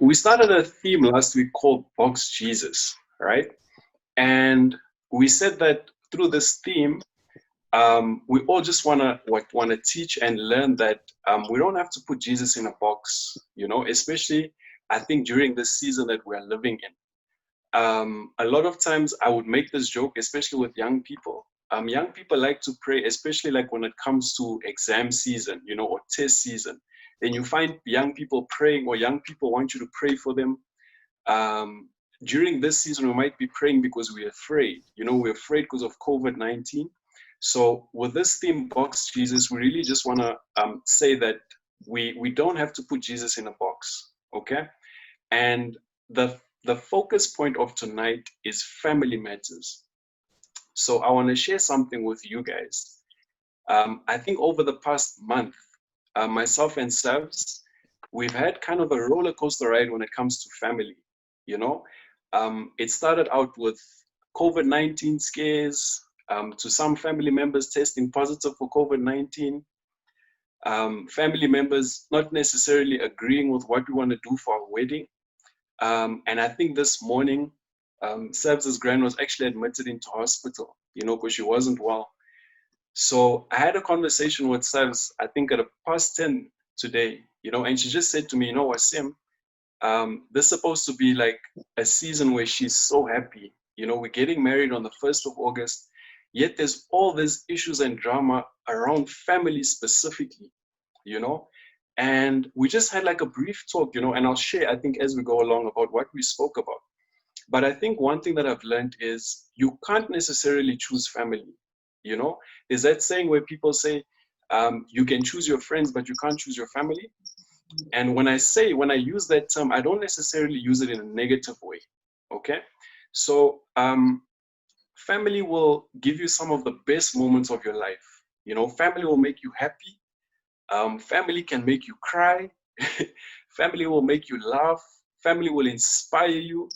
We started a theme last week called Box Jesus, right? And we said that through this theme, we all just wanna teach and learn that we don't have to put Jesus in a box, especially I think during this season that we're living in. A lot of times I would make this joke, especially with young people. Young people like to pray, especially like when it comes to exam season, or test season. Then you find young people praying, or young people want you to pray for them. Um, During this season, we might be praying because we're afraid. We're afraid because of COVID-19. So with this theme, Box Jesus, we really just want to say that we don't have to put Jesus in a box, okay? And the focus point of tonight is family matters. So I want to share something with you guys. I think over the past month, myself and Sevs, we've had kind of a roller coaster ride when it comes to family. You know, it started out with COVID-19 scares, to some family members testing positive for COVID-19, family members not necessarily agreeing with what we want to do for our wedding. And I think this morning, Seb's grand was actually admitted into hospital, because she wasn't well. So I had a conversation with Sebs, I think at a past 10 today, and she just said to me, Wasim, this is supposed to be like a season where she's so happy. We're getting married on the 1st of August, yet there's all these issues and drama around family specifically, you know? And we just had like a brief talk, and I'll share, I think, as we go along about what we spoke about. But I think one thing that I've learned is you can't necessarily choose family. There's that saying where people say, you can choose your friends, but you can't choose your family. And when I use that term, I don't necessarily use it in a negative way. Okay. So, family will give you some of the best moments of your life. Family will make you happy. Family can make you cry. Family will make you laugh. Family will inspire you.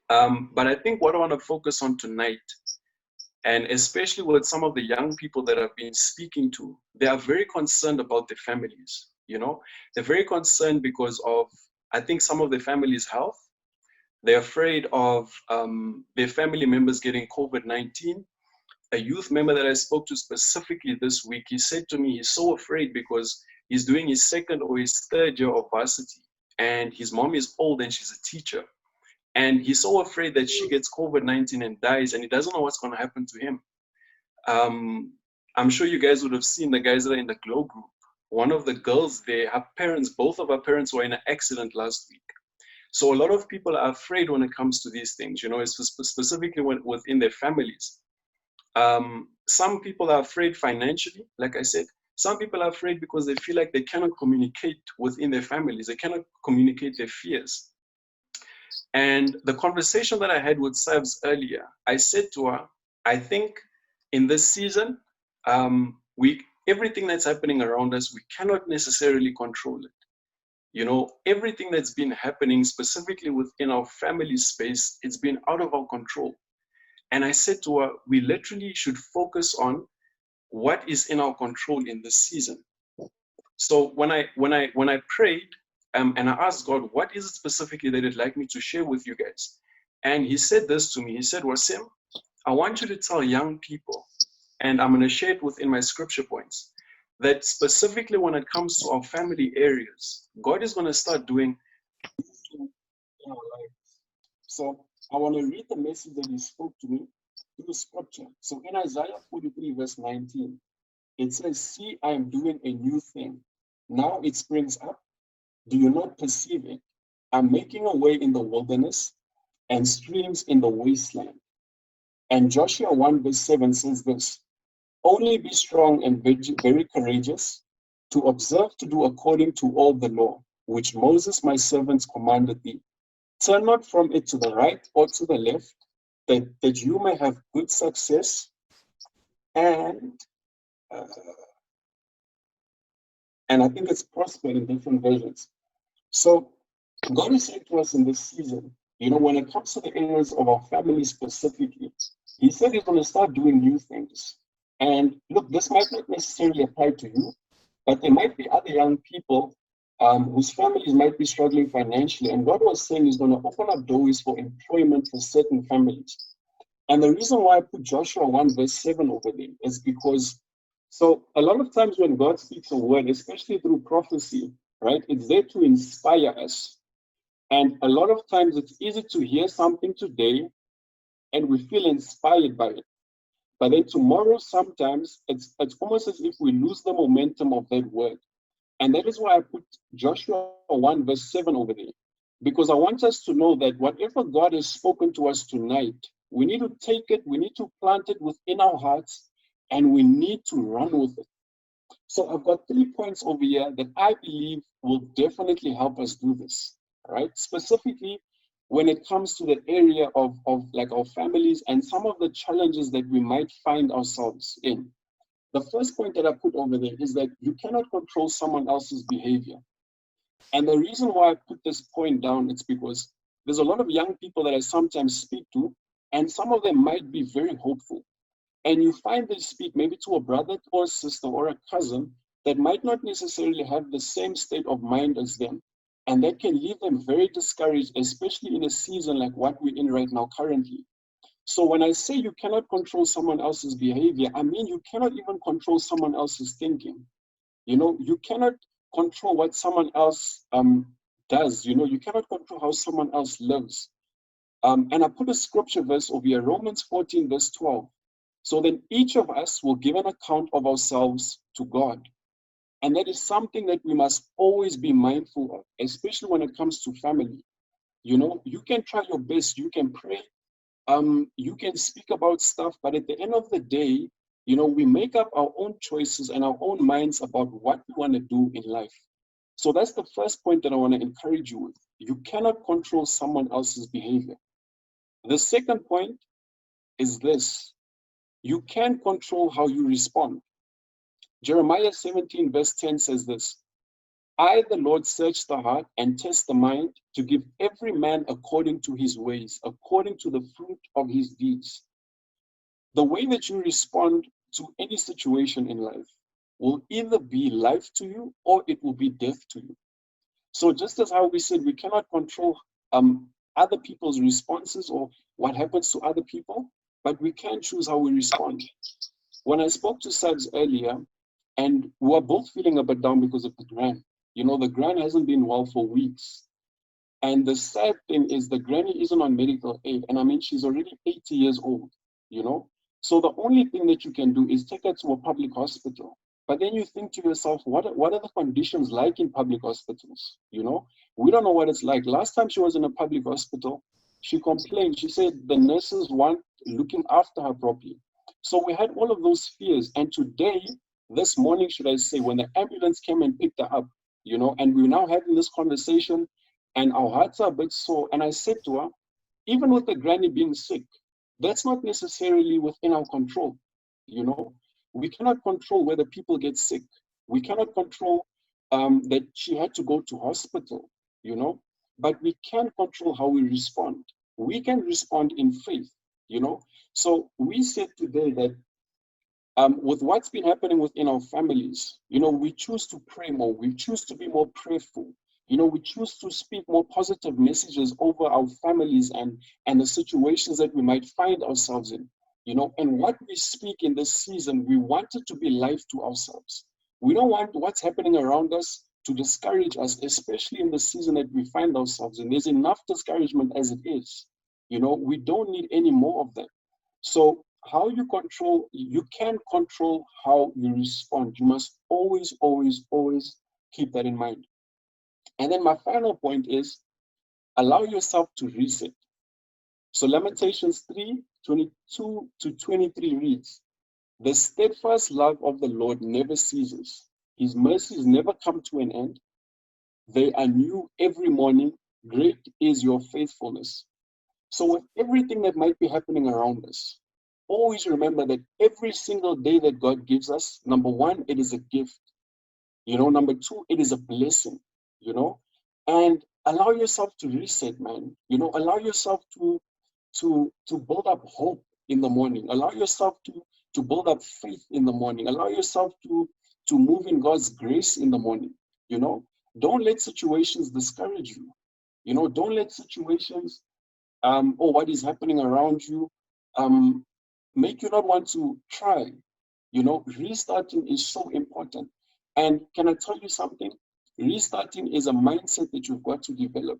But I think what I want to focus on tonight, and especially with some of the young people that I've been speaking to, they are very concerned about their families. They're very concerned because of, I think, some of the families' health. They're afraid of their family members getting COVID-19. A youth member that I spoke to specifically this week, he said to me he's so afraid because he's doing his second or his third year of varsity, and his mom is old and she's a teacher. And he's so afraid that she gets COVID-19 and dies, and he doesn't know what's going to happen to him. Um, I'm sure you guys would have seen the guys that are in the Glow group. One of the girls there, her parents, both of her parents were in an accident last week. So a lot of people are afraid when it comes to these things, specifically within their families. Some people are afraid financially, like I said. Some people are afraid because they feel like they cannot communicate within their families. They cannot communicate their fears. And the conversation that I had with Sabs earlier, I said to her, I think in this season, we everything that's happening around us, we cannot necessarily control it. Everything that's been happening specifically within our family space, it's been out of our control. And I said to her, we literally should focus on what is in our control in this season. So when I prayed, and I asked God, what is it specifically that He'd like me to share with you guys? And He said this to me. He said, Wasim, I want you to tell young people, and I'm going to share it within my scripture points, that specifically when it comes to our family areas, God is going to start doing in our lives. So I want to read the message that He spoke to me through scripture. So in Isaiah 43, verse 19, it says, see, I am doing a new thing. Now it springs up. Do you not perceive it? I'm making a way in the wilderness and streams in the wasteland. And Joshua 1 verse 7 says this, only be strong and very courageous to observe to do according to all the law, which Moses my servant commanded thee. Turn not from it to the right or to the left, that you may have good success and uh, and I think it's prosper in different versions. So God is saying to us in this season, when it comes to the areas of our family specifically, He said He's going to start doing new things. And look, this might not necessarily apply to you, but there might be other young people whose families might be struggling financially. And God was saying He's going to open up doors for employment for certain families. And the reason why I put Joshua 1 verse 7 over there is because, so a lot of times when God speaks a word, especially through prophecy, right, it's there to inspire us. And a lot of times it's easy to hear something today and we feel inspired by it. But then tomorrow, sometimes it's almost as if we lose the momentum of that word. And that is why I put Joshua 1 verse 7 over there. Because I want us to know that whatever God has spoken to us tonight, we need to take it, we need to plant it within our hearts, and we need to run with it. So I've got 3 points over here that I believe will definitely help us do this, right? Specifically, when it comes to the area of like our families and some of the challenges that we might find ourselves in. The first point that I put over there is that you cannot control someone else's behavior. And the reason why I put this point down is because there's a lot of young people that I sometimes speak to, and some of them might be very hopeful. And you find they speak maybe to a brother or a sister or a cousin that might not necessarily have the same state of mind as them. And that can leave them very discouraged, especially in a season like what we're in right now currently. So when I say you cannot control someone else's behavior, I mean you cannot even control someone else's thinking. You cannot control what someone else does. You cannot control how someone else lives. And I put a scripture verse over here, Romans 14, verse 12. So then each of us will give an account of ourselves to God. And that is something that we must always be mindful of, especially when it comes to family. You can try your best, you can pray, you can speak about stuff, but at the end of the day, we make up our own choices and our own minds about what we want to do in life. So that's the first point that I want to encourage you with. You cannot control someone else's behavior. The second point is this: you can control how you respond. Jeremiah 17 verse 10 says this: I, the Lord, search the heart and test the mind to give every man according to his ways, according to the fruit of his deeds. The way that you respond to any situation in life will either be life to you or it will be death to you. So just as how we said we cannot control other people's responses or what happens to other people, but we can choose how we respond. When I spoke to Sads earlier, and we were both feeling a bit down because of the gran. The gran hasn't been well for weeks. And the sad thing is the granny isn't on medical aid. And I mean, she's already 80 years old, you know? So the only thing that you can do is take her to a public hospital. But then you think to yourself, what are the conditions like in public hospitals? We don't know what it's like. Last time she was in a public hospital, she complained. She said the nurses weren't looking after her properly. So we had all of those fears. And today, this morning, should I say, when the ambulance came and picked her up, and we're now having this conversation, and our hearts are a bit sore. And I said to her, even with the granny being sick, that's not necessarily within our control. We cannot control whether people get sick. We cannot control that she had to go to hospital, but we can control how we respond. We can respond in faith. So we said today that with what's been happening within our families, we choose to pray more. We choose to be more prayerful. We choose to speak more positive messages over our families and the situations that we might find ourselves in. And what we speak in this season, we want it to be life to ourselves. We don't want what's happening around us to discourage us, especially in the season that we find ourselves in. There's enough discouragement as it is. We don't need any more of that. So you can control how you respond. You must always, always, always keep that in mind. And then my final point is allow yourself to reset. So Lamentations 3:22 to 23 reads, the steadfast love of the Lord never ceases. His mercies never come to an end. They are new every morning. Great is your faithfulness. So with everything that might be happening around us, always remember that every single day that God gives us, number one, it is a gift. Number two, it is a blessing, and allow yourself to reset, man. Allow yourself to build up hope in the morning. Allow yourself to build up faith in the morning. Allow yourself to move in God's grace in the morning, Don't let situations discourage you. You know, don't let situations or what is happening around you um, make you not want to try. You know, restarting is so important. And can I tell you something? Restarting is a mindset that you've got to develop.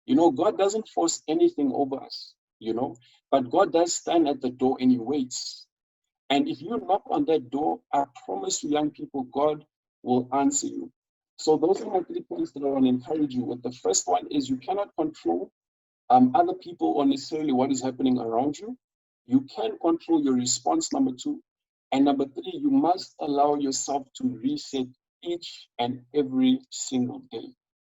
You know, God doesn't force anything over us, you know, but God does stand at the door and he waits. And if you knock on that door, I promise you, young people, God will answer you. So those are my 3 points that I want to encourage you with. The first one is you cannot control other people or necessarily what is happening around you. You can control your response, number 2. And number 3, you must allow yourself to reset each and every single day.